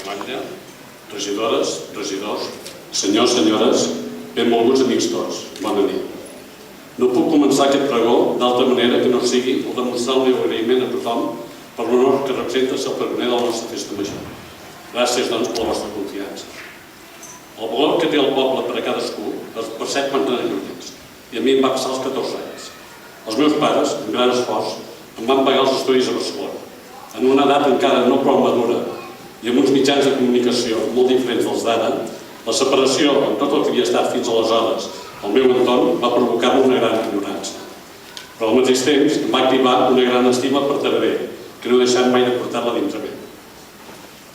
Batlle, regidores, regidors, senyors, senyores, benvolguts amics tots, bona nit. No puc començar aquest pregó d'altra manera que no sigui el demostrar el meu agraïment a tothom per l'honor que representa ser el pregoner de la nostra festa major. Gràcies, doncs, per la vostra confiança. El valor que té el poble per a cadascú es percep quan tenen llutins, i a mi em va passar als 14 anys. Els meus pares, amb gran esforç, em van pagar els estudis a Barcelona. En una edat encara no prou madura i amb uns mitjans de comunicació molt diferents dels d'ara, la separació amb tot el que havia estat fins aleshores al meu entorn va provocar-me una gran ignorància. Però al mateix temps em va activar una gran estima per Taradell, que no he deixat mai de portar-la dintre meu.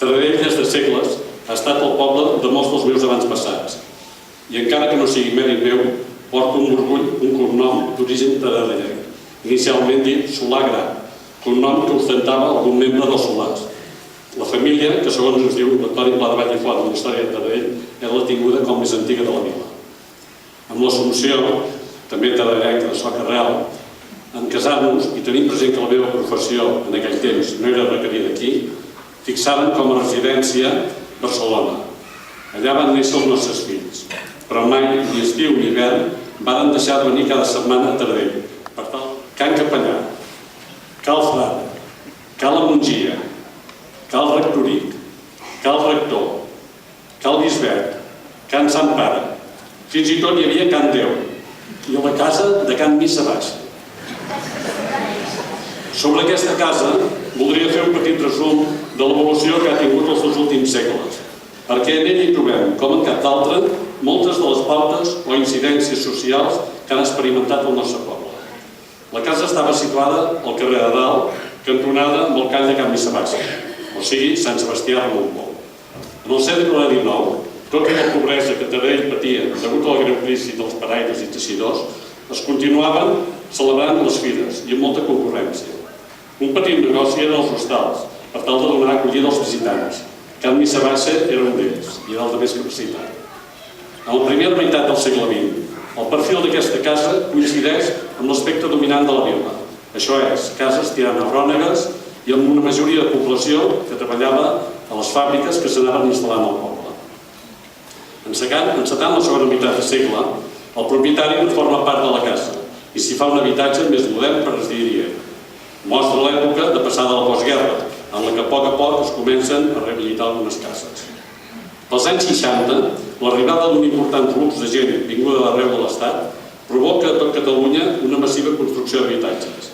Taradell, des de segles, ha estat el poble de molts dels meus avantpassats. I encara que no sigui mèrit meu, porto amb orgull un cognom d'origen taradellenc, inicialment dit Solà Gran, cognom que ostentava algun membre dels Solars. La família, que segons ens diu l'Antoni Pla de Vall i Font en la història de Taradell, és la tinguda com més antiga de la vila. Amb l'Assumpció, també taradellenca de Soca Real, en casar-nos i tenint present que la meva professió en aquell temps no era requerida aquí, fixaren com a residència Barcelona. Allà van néixer els nostres fills, però mai, ni estiu ni hivern, varen deixar de venir cada setmana a Taradell. Per tal, Can Capellà, Cal Frare, Cal Mongia, Cal Rectoric, Cal Rector, Cal Bisbert, Can Sant Pare, fins i tot hi havia Can Déu i a la casa de Can Missa Baixa. Sobre aquesta casa voldria fer un petit resum de l'evolució que ha tingut els dos últims segles, perquè en ell hi trobem, com en cap d'altre, moltes de les pautes o incidències socials que han experimentat el nostre poble. La casa estava situada al carrer de Dalt, cantonada amb el call de Can Missa Baixa, o sigui, Sant Sebastià de Montbou. En el segle XIX, tot i la pobresa que Taradell patia degut a la greu crisi dels paraires i teixidors, es continuaven celebrant les fires i amb molta concurrència. Un petit negoci eren els hostals, per tal de donar acollida als visitants. Can Missa Baixa era un d'ells, i era el de més capacitat. En la primera meitat del segle XX, el perfil d'aquesta casa coincideix amb l'aspecte dominant de la vila. Això és, cases tirant a rònegues i amb una majoria de població que treballava a les fàbriques que s'anaven instal·lant al poble. Encetint la segona meitat de segle, el propietari no forma part de la casa i s'hi fa un habitatge més modern per residir-hi. Mostra l'època de passada la postguerra, en la que a poc es comencen a rehabilitar algunes cases. Pels anys 60, l'arribada d'un important flux de gent vinguda d'arreu de l'Estat provoca a tot Catalunya una massiva construcció d'habitatges.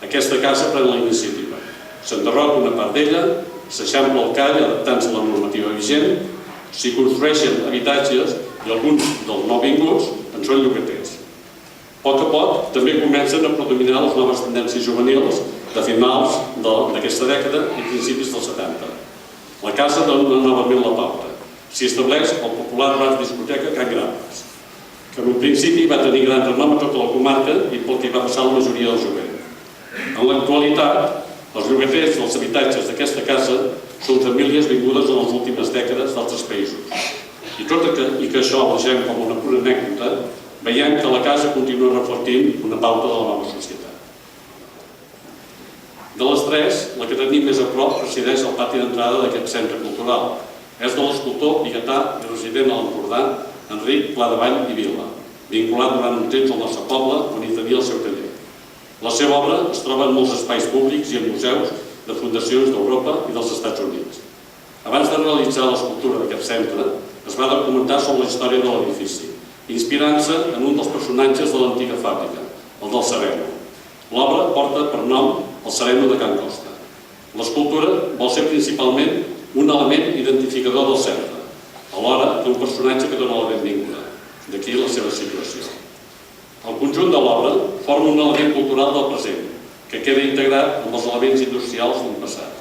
Aquesta casa pren la iniciativa. S'enderroca una part d'ella, s'eixampla el call adaptant-se a la normativa vigent, s'hi construeixen habitatges i alguns dels nouvinguts en són llogaters. A poc també comencen a predominar les noves tendències juvenils de finals d'aquesta dècada i principis dels 70. La casa dona novament la pauta. S'hi estableix el popular bar discoteca Can Grapes, que en un principi va tenir gran renom a tota la comarca i pel que va passar la majoria del jovent. En l'actualitat, els llogaters dels habitatges d'aquesta casa són famílies vingudes en les últimes dècades d'altres països. I tot i que això ho deixem com una pura anècdota, veiem que la casa continua reflectint una pauta de la nova societat. De les tres, la que tenim més a prop resideix al pati d'entrada d'aquest centre cultural. És de l'escultor biguetà i resident a l'Empordà, Enric Pla de Vall i Vila, vinculat durant un temps al nostre poble on hi tenia el seu taller. La seva obra es troba en molts espais públics i en museus de fundacions d'Europa i dels Estats Units. Abans de realitzar l'escultura d'aquest centre, es va documentar sobre la història de l'edifici, inspirant-se en un dels personatges de l'antiga fàbrica, el del Sereno. L'obra porta per nom el Sereno de Can Costa. L'escultura vol ser principalment un element identificador del centre, alhora que un personatge que dona la benvinguda, d'aquí la seva situació. El conjunt de l'obra forma un element cultural del present, que queda integrat amb els elements industrials d'un passat.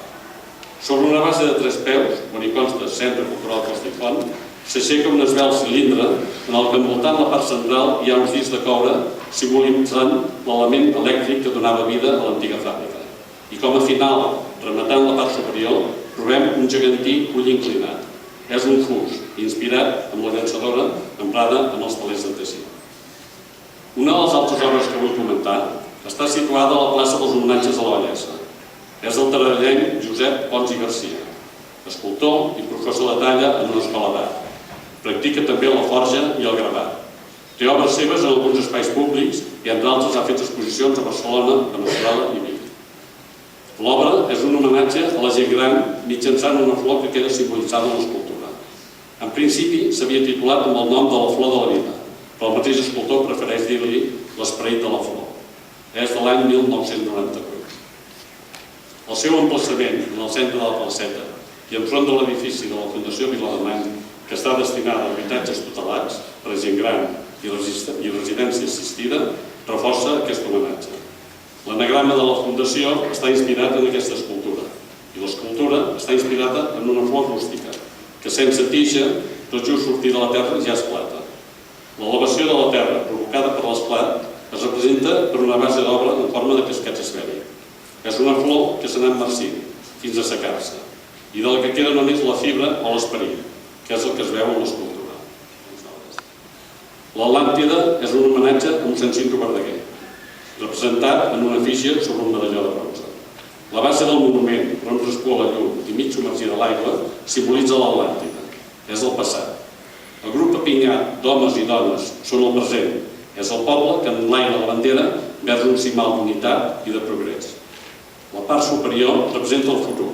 Sobre una base de 3 peus, on hi consta Centre Cultural Costa i Font, s'aixeca un esvelt cilindre en el que envoltant la part central hi ha uns discs de coure simbolitzant l'element elèctric que donava vida a l'antiga fàbrica. I com a final, rematant la part superior, trobem un gegantí ull inclinat. És un fus, inspirat amb la llançadora emprada en els telers de teixit. Una de les altres obres que vull comentar està situada a la plaça dels Homenatges a la Vallesa. És del taradellenc Josep Pons i Garcia. escultor i professor de talla en una escola d'art. Practica també la forja i el gravat. Té obres seves en alguns espais públics i, entre altres, ha fet exposicions a Barcelona, Veneçuela i Vic. L'obra és un homenatge a la gent gran mitjançant una flor que queda simbolitzada en l'escultura. En principi s'havia titulat amb el nom de la flor de la vida, però el mateix escultor prefereix dir-li l'esperit de la flor. És de l'any 1998. El seu emplaçament en el centre de la placeta i enfront de l'edifici de la Fundació Vilademunt, que està destinada a habitatges tutelats per a gent gran i residència assistida, reforça aquest homenatge. L'anagrama de la Fundació està inspirat en aquesta escultura i l'escultura està inspirada en una flor rústica que, sense tija, tot just sortir de la terra ja esclata. L'elevació de la terra provocada per l'esclat es representa per una base d'obra en forma de casquet esfèric. És una flor que s'ha anat marcint fins a assecar-se i de la que queda només la fibra o l'esperit, que és el que es veu en l'escultura. L'Atlàntida és un homenatge a mossèn Cinto Verdaguer, representat en una fitxa sobre un medalló de bronze. La base del monument, on respua la llum i mig submergida a l'aigua, simbolitza l'Atlàntida. És el passat. El grup apinat d'homes i dones són el present. És el poble que enlaira la bandera vers un cimal d'unitat i de progrés. La part superior representa el futur.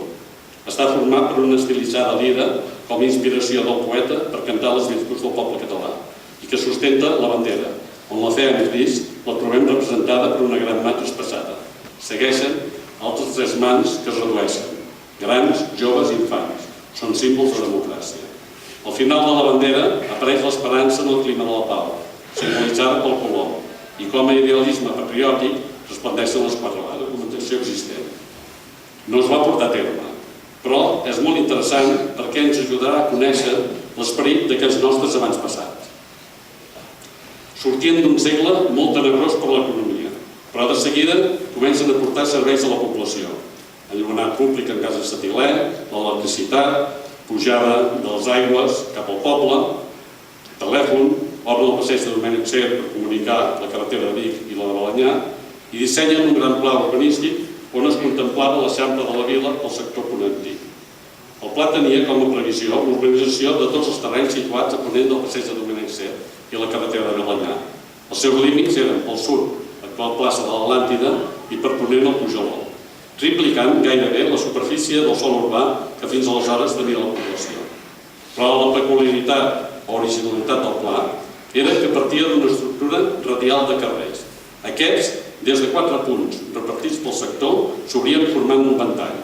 Està format per una estilitzada lira com a inspiració del poeta per cantar les virtuts del poble català i que sustenta la bandera, on la fe en Crist la trobem representada per una gran mà traspassada. Segueixen altres tres mans que es redueixen, grans, joves i infants. Són símbols de democràcia. Al final de la bandera apareix l'esperança en el clima de la pau, simbolitzada pel color, i com a idealisme patriòtic resplendeixen les quatre la documentació existent. No es va portar a terme, però és molt interessant perquè ens ajudarà a conèixer l'esperit d'aquests nostres abans passats. Sortien d'un segle molt tenebrós per l'economia, però de seguida comencen a portar serveis a la població. Enllumenat públic en casa de Satilè, l'electricitat, pujada de les aigües cap al poble, telèfon, obra del passeig de Domènec Ser per comunicar la carretera de Vic i la de Balenyà, i dissenyen un gran pla urbanístic on es contemplava l'eixample de la vila pel sector ponentí. El pla tenia com a previsió l'organització de tots els terrenys situats a ponent del passeig de Domènec Ser i la carretera de Balenyà. Els seus límits eren pel sud, l'actual plaça de l'Atlàntida, i per ponent el Pujoló, triplicant gairebé la superfície del sòl urbà que fins aleshores tenia la població. Però la peculiaritat o originalitat del pla era que partia d'una estructura radial de carrers. Aquests, des de 4 punts repartits pel sector, s'obrien formant un ventall.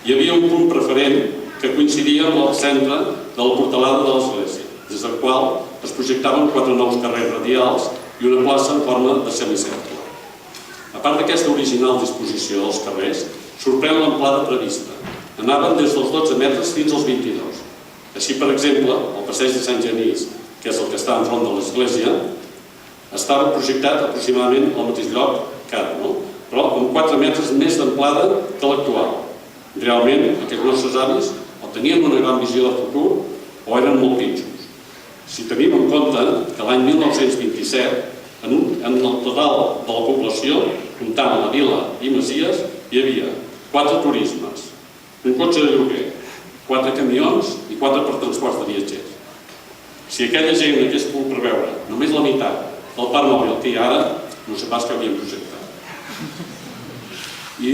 Hi havia un punt preferent que coincidia amb el centre de la portalada de l'església, des del qual es projectaven 4 nous carrers radials i una plaça en forma de semicercle. A part d'aquesta original disposició dels carrers, sorprèn l'amplada prevista. Anaven des dels 12 metres fins als 22. Així, per exemple, el passeig de Sant Genís, que és el que està enfront de l'església, estava projectat aproximadament al mateix lloc que ara, però amb 4 metres més d'amplada que l'actual. Realment, aquests nostres avis o tenien una gran visió de futur o eren molt pinxos. Si tenim en compte que l'any 1927, en el total de la població, comptant la vila i masies, hi havia 4 turismes, un cotxe de lloguer, 4 camions i 4 per transports de viatgers. Si aquella gent hagués pogut preveure només la meitat del parc mòbil que hi ha ara, no sé pas què havíem projectat. I,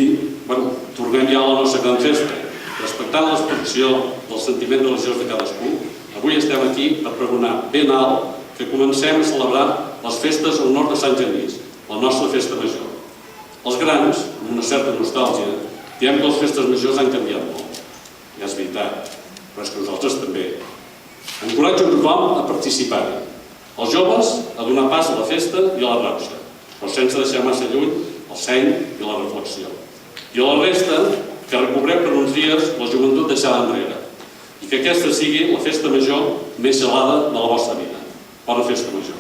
tornem ja a la nostra gran festa. Respectant l'expressió del sentiment religiós de cadascú, avui estem aquí per pregonar ben alt que comencem a celebrar les festes en honor de Sant Genís, la nostra festa major. Els grans, amb una certa nostàlgia, diem que les festes majors han canviat molt. Ja és veritat, però és que nosaltres també. Encoratjo tothom a participar-hi. Els joves a donar pas a la festa i a la rauxa, però sense deixar massa lluny el seny i la reflexió. I a la resta, que recobrem per uns dies la joventut deixada enrere i que aquesta sigui la festa major més gelada de la vostra vida. Bona festa major.